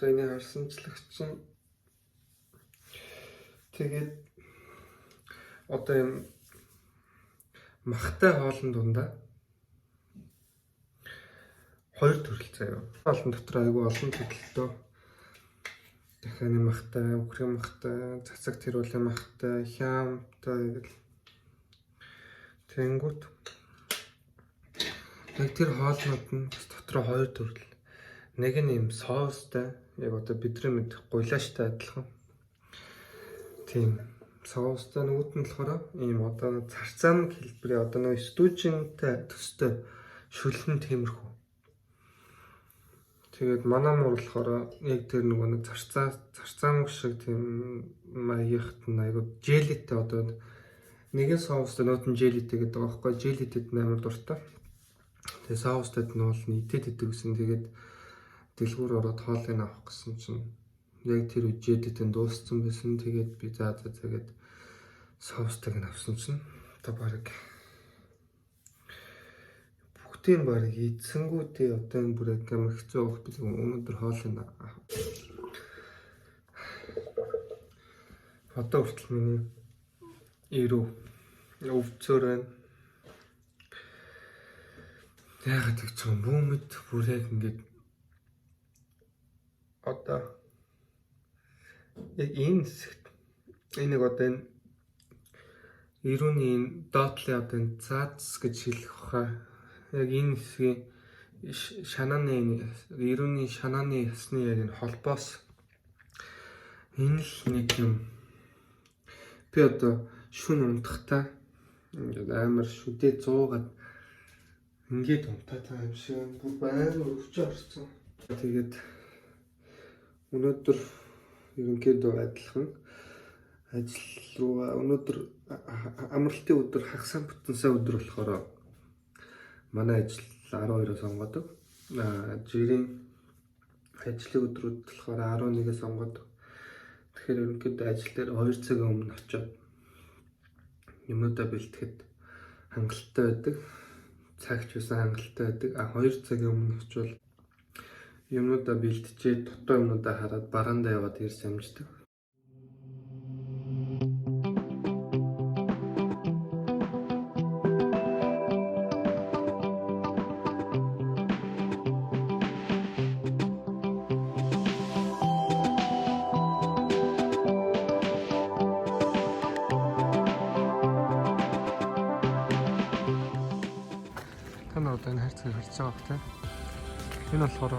Саяны харсанчлагч чинь тэгээд одоо юм махтай хоолн дундаа хоёр төрөл заяа. Хоолн дотор айгүй олон төрөлтөө дахианы махтай, үхрийн махтай, цацаг тэрүүлийн махтай, хямтай гэл тэнгүүт яг тэр хоолнууд нь дотроо хоёр төрөл. Нэг нь юм соустай, яг одоо бидний мэдэх гуйлааштай адилхан. Тийм соустай, нөгөөт нь болохоор ийм одоо царцаан хэлбэрийн одоо нэг стүүжинтэй төстэй шүлэн тиймэрхүү. Тэгээд манай мөр болохоор яг тэр нөгөө нэг царцаан шиг тийм маягт нь айгуу желитэй одоо нэгэн соустай нөгөөт нь желитэй гэдэг байгаа байхгүй. Желитэд амар дуртай. Тэгээд соустад нь бол нийтэд идэг гэсэн. Тэгээд дэлгүүр ороод хоолыг авах гэсэн чинь яг тэр үжиэдэд дууссан байсан. Тэгээд би тэгээд соустайг нь авсан чинь одоо баг бүгдийн баг эзэнгүүдээ одоо энэ бүр амар хэцүү авах би өнөөдөр хоолыг одоо хүртэл миний ирүү өвцөр байна. Яагаад гэж юм бүү мэд бүр яг ингээд одоо яг энэ хэсэгт энэ нэг одоо энэ ирүүний доотлын одоо энэ цаац гэж хэлэх хаа яг энэ хэсгийн шанааны ирүүний шанааны ясны яг энэ холбоос энэ л нэг юм би одоо шүн унтахтаа ингээд амар шүдээ 100-аад ингээд унтаад юм шиг бүр байнга өвчөө орсон. Тэгээд өнөөдөр ерөнхийдөө адилхан ажил руугаа өнөөдөр амралтын өдөр хагас бүтэнсээ өдөр болохоор манай ажил 12-оос онгодог. Жирийн ажлын өдрүүд болохоор 11-ээс онгодог. Тэгэхээр ерөнхийдөө ажил дээр 2 цагийн өмнө очиод юмудаа бэлтгэхэд хангалттай байдаг. Цагч байсан хангалттай байдаг. 2 цагийн өмнө очивол юмудаа бэлтжээ дутуу юмудаа хараад бараандаа яваад ирс амждаг. Танаа одоо энэ хайрцгийг харж байгаа бох тийм. Энэ болохоор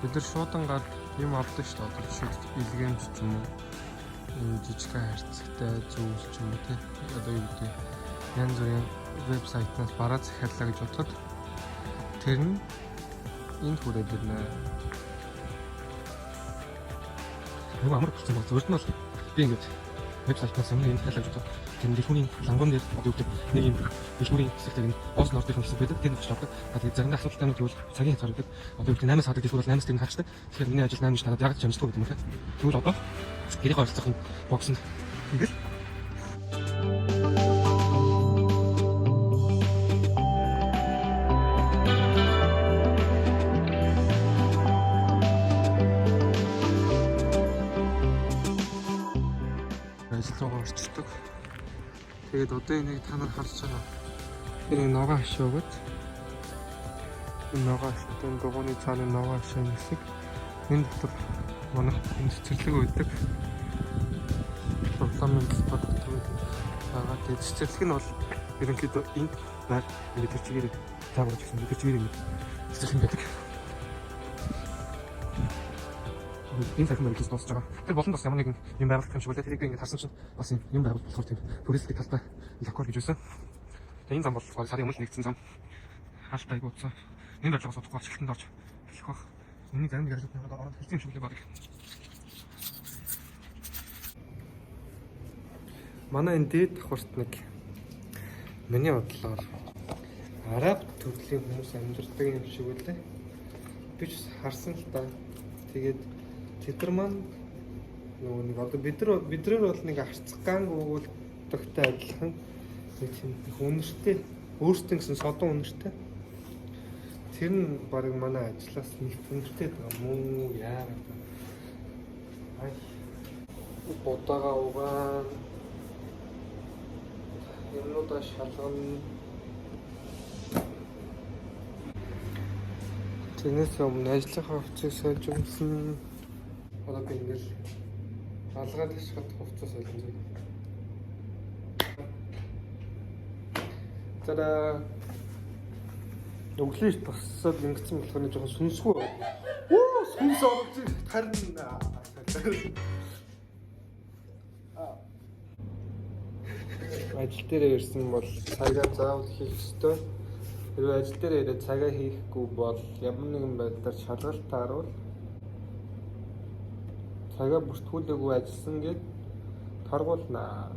бид нар шуудангаар юм авдаг шүү дээ. Одоо жишээд илгээмж ч юм уу жижигхэн хайрцагтай зүйл ч юм уу тийм. Одоо юу гэдэг янз бүрийн вебсайтнаас бараа захиаллаа гэж бодоход тэр нь энд хүрээд ирнэ. Нэг амар болсон бол зөвхөн л би ингэж вебсайтнаас өмнө энэ захиаллаа гэж бодоход тэр дэлгүүрийн лангуун дээр одоо юу гэдэг нэг юм дэлгүүрийн хэсэгтэй энэ оос нордын хэсэг байдаг. Тэр нь ч авдаг. Тэгээд заримдаа асуудалтай нь гэвэл цагийн хязгаардаг. Одоо юу гэдэг 8-аас хаадаг дэлгүүр бол 8-аас тэр нь хаагчдаг. Тэгэхээр миний ажил 8-аас танаад яг ч амжтгүй гэдэг юм байна. Тэгвэл одоо гэрийн оролцох юм бокс нь ингээл ажиллагаа орчдөг. Тэгээд одоо энийг та нар харж байгаа. Тэр ногоо хашаагаад энэ ногоо хашаатай дугууны цааны ногоо хашааны хэсэг энэ дотор манай цэцэрлэг үүдэг. Програмын продукт байгаа. Тэгээд цэцэрлэг нь бол ерөнхийдөө энд нар тэр чигээр тааруулж гэсэн тэр чигээр юм цэцэрлэг байдаг. Энэ цаг мөрөс дуусж байгаа. Тэр болон бас ямар нэгэн юм байгуулах юм шиг үлээ. Тэрийг ингээд харсан чинь бас юм байгуулах болохоор тийм туристик талтай лакор гэж байсан. Тэгээ энэ зам бол сарын өмнө нэгдсэн зам. Хаалт айгуу утсан. Энэ бодлогоос утгагүй ажилтнанд орж хэлэх бах. Энийг зарим нэг ажлууд надад ороод хэлсэн юм шиг үлээ баг. Манай энэ дээд давхарт нэг миний бодлоор араб төрлийн хүмүүс амьдардаг юм шиг үлээ. Би ч харсан л та. Тэгээд тэд нар маань нөгөө нэг одоо бидрээр бол нэг арцгаанг өгүүлдэгтэй адилхан нэг тийм их үнэртэй өөртөө гэсэн содон үнэртэй Тэр нь баг манай ажлаас нэг хүнтэй байгаа мөн яагаад. Ай. Бодаага угаан. Юмнуудаа шалгана. Тэрнээс өмнө ажлынхаа хувцсыг сольж өмсөн. Одоо би ингээл алгаад ашигт хувцас солино зүг. Тара өглөөс боссоод ингэсэн болохоор нэг жоохон сүнсгүй. Оо сүнс орж харна. Ажил дээр ирсэн бол цагаа заавал хийх ёстой. Хэрвээ ажил дээр ирээд цагаа хийхгүй бол ямар нэгэн байдлаар шалгалт харуул цагаа бүртгүүлээгүй ажилласан гэд торгуулнаа.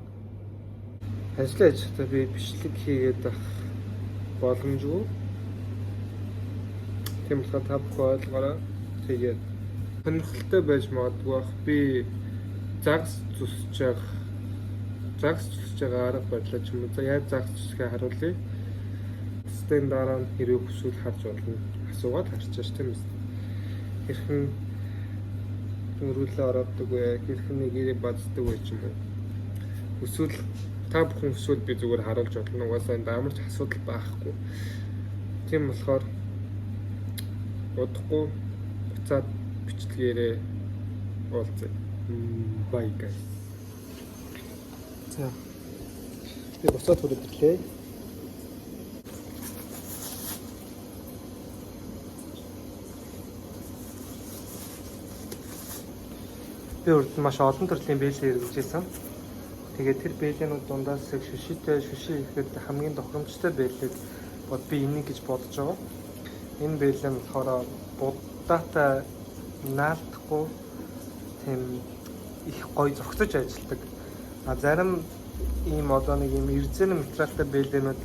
Ажлаа ажиллахдаа би бичлэг хийгээд авах боломжгүй. Тийм болохоор та бүхэн ойлгоорой. Тэгээд сонирхолтой байж магадгүй бах. Би загс зүсэж байгаа арга барилаа ч юм уу. За яаж загс зүсгээ харуулъя. Стен дараа нь хэрэг хүсвэл харж болно. Асуугаад харчаач тийм үү. Хэрхэн өрүүлээ ороодог вэ? Хэрхэн нэгээрээ баддаг вэ ч юм уу. Хүсвэл та бүхэн хүсвэл би зүгээр харуулж болно. Угаасаа энэ амарч асуудал байхгүй. Тийм болохоор удахгүй буцаад бичлэгээрээ уулзъя. Bye guys. За. Би буцаад хүрэлээ. Би урд маш олон төрлийн бэлээ хэрэгжүүлсэн. Тэгээд тэр бэлээнүүд дундаас шиши ихэд хамгийн тохиромжтой бэлээд бод би энийг гэж бодож байгаа. Энэ бэлээ нь болохоор будаатай наалдахгүй тийм их гоё зогсож ажилладаг. Зарим ийм одоо нэг юм эрзэн материалтай бэлээнүүд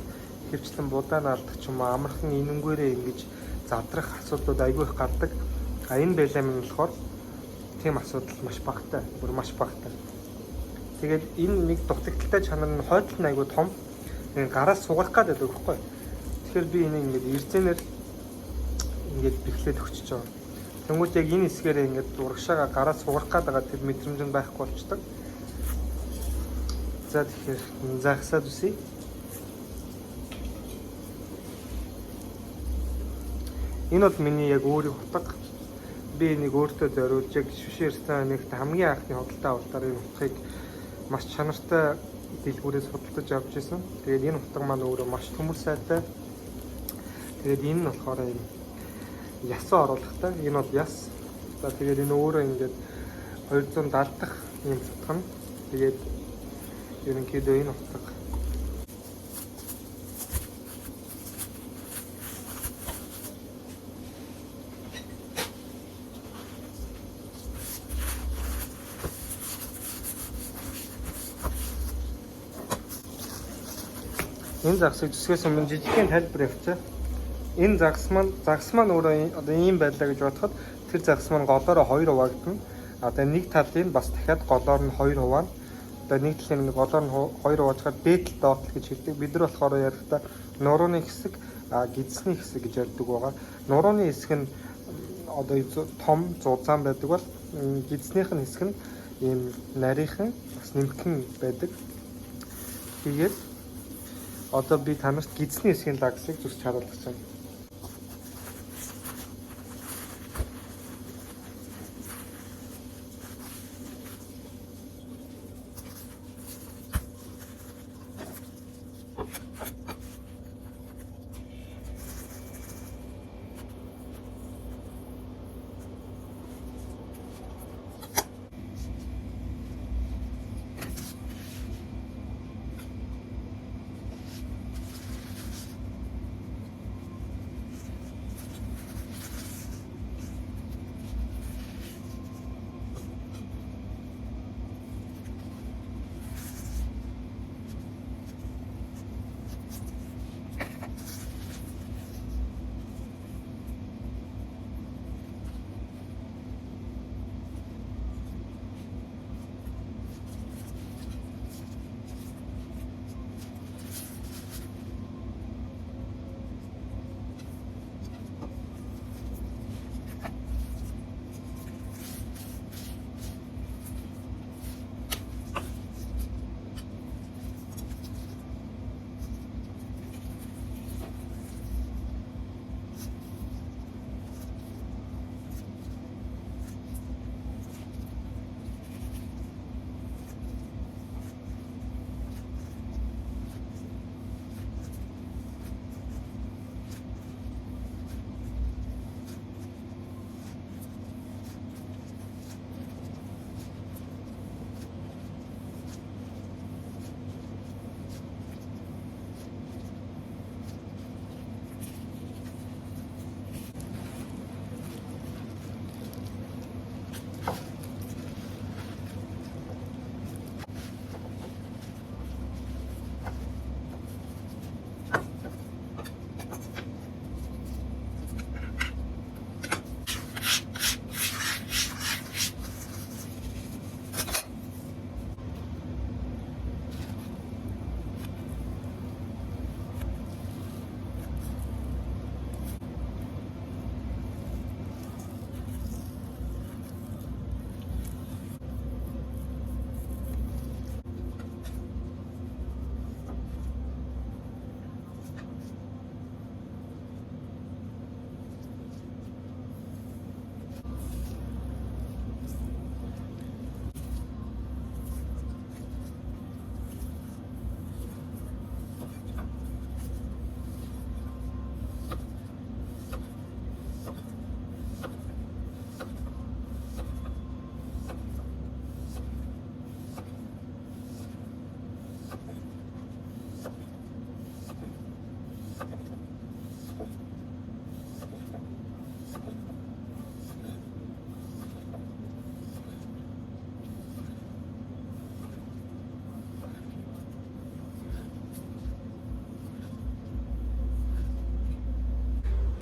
хэвчлэн будаа наалдах ч юм уу амархан энэнгээрээ ингэж задрах асуудлууд айгүй их гардаг. Энэ бэлээ нь болохоор тийм асуудал маш багтай, бүр маш багтай. Тэгээд энэ нэг дутагдaltaй чанар нь хойдол нь айгүй том. Тэгээд гараас сугарах гэдэг байхгүй. Тэгэхээр би энийг ингэж эрзэнээр ингэж бэхлээд өгчөж байгаа. Тэнгүүд яг энэ хэсгээрээ ингэж урагшаага гараас сугарах гэдэг тэр мэдрэмж нь байхгүй болчдөг. За тэгэхээр загсаад үсэй. Энэ бол миний яг өөрийн утга. Би нэг өөртөө зориулж яг шүшээрсэн нэгт хамгийн анхны худалдаа авалтаар энэ утгыг маш чанартай дэлгүүрээс худалдаж авч ирсэн. Тэгээд энэ утга маань өөрөө маш төмөр сайтай. Тэгээд энэ нь болохоор юм ясаа оруулахтай. Энэ бол яс. За тэгээд энэ өөрөө ингээд 270 дахь юм утга нь. Тэгээд ерөнхийдөө энэ утга энэ загсыг зүсгээс өмнө жижигхэн тайлбар явуулъя. Энэ загс маань өөрөө одоо ийм байлаа гэж бодоход тэр загс маань голоороо 2 хуваагдана. Одоо нэг талын бас дахиад голоор нь 2 хуваана. Одоо нэг талын голоор нь 2 хуваачаад дээдл доотл гэж хэлдэг. Бид нар болохоор ярихдаа нурууны хэсэг, гидсний хэсэг гэж ярьдаг байгаа. Нурууны хэсэг нь одоо том зузаан байдаг бол гидснийх нь хэсэг нь ийм нарийнхан бас нэмхэн байдаг. Тэгээд одоо би танарт гидсний хэсгийн лагсыг зүсч харуулах гэж байна.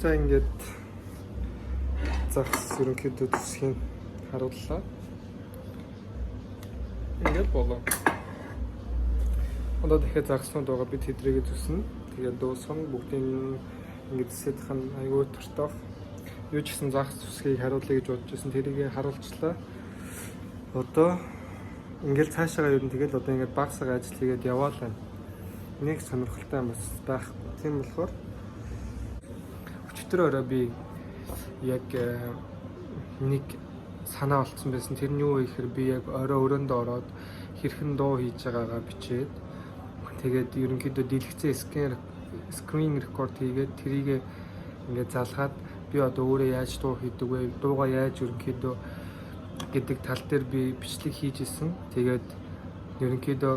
За ингээд загас ерөнхийдөө төсгийн харууллаа. Ингээд болоо. Одоо дахиад загаснууд байгаа бид хэдрийг зүснэ. Тэгээд дуусгана бүгдийн ингээд сэдх нь аюу төртөөх. Юу ч гэсэн загас төсгийг харуулъя гэж бодож байсан. Тэрийг харуулчлаа. Одоо ингээд цаашаа ер нь тэгэл одоо ингээд багсаа ажил хийгээд яваалаа. Нэг сонирхолтой юм бас байхгүй. Тийм болохоор өчтөр би яг нэг санаа олцсон байсан. Тэр нь юу вэ гэхээр би яг орой өрөөндөө ороод хэрхэн дуу хийж байгаагаа бичээд тэгээд ерөнхийдөө дэлгэцэн screen record хийгээд тэрийг ингээд залгаад би одоо өөрөө яаж дуу хийдэг вэ? Дуугаа яаж ерөнхийдөө гэдэг тал дээр би бичлэг хийж исэн. Тэгээд ерөнхийдөө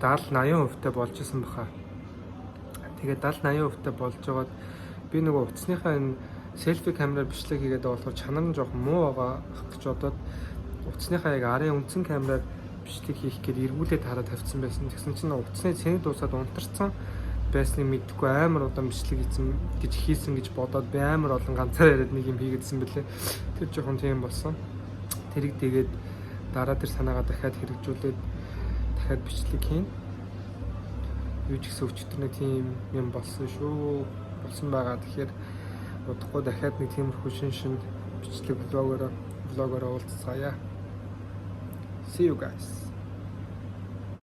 70-80% болж исэн баха. Тэгээд 70-80% болж байгаад би нөгөө утасныхаа энэ селфи камераар бичлэг хийгээд байгаа болохоор чанар нь жоох муу байгаа гэж бодоод утасныхаа яг арын үндсэн камераар бичлэг хийх гээд эргүүлээд хараад тавьсан байсан. Тэгсэн чинь утасны цэник дуусаад унтарсан байсныг мэдгүй амар удаан бичлэг хийсэн гэж бодоод би амар олон ганцаар яриад нэг юм хийгээдсэн бэлээ. Тэр жоохон тийм болсон. Тэрийг тэгээд дараа тэр санаагаа дахиад хэрэгжүүлээд дахиад бичлэг хийн. Юу ч гэсэн өчтөр нэг тийм юм болсон шүү. Болсон байгаа. Тэгэхээр удахгүй дахиад нэг тиймэрхүү шин бичлэг влогоор уулзцаая. See you guys.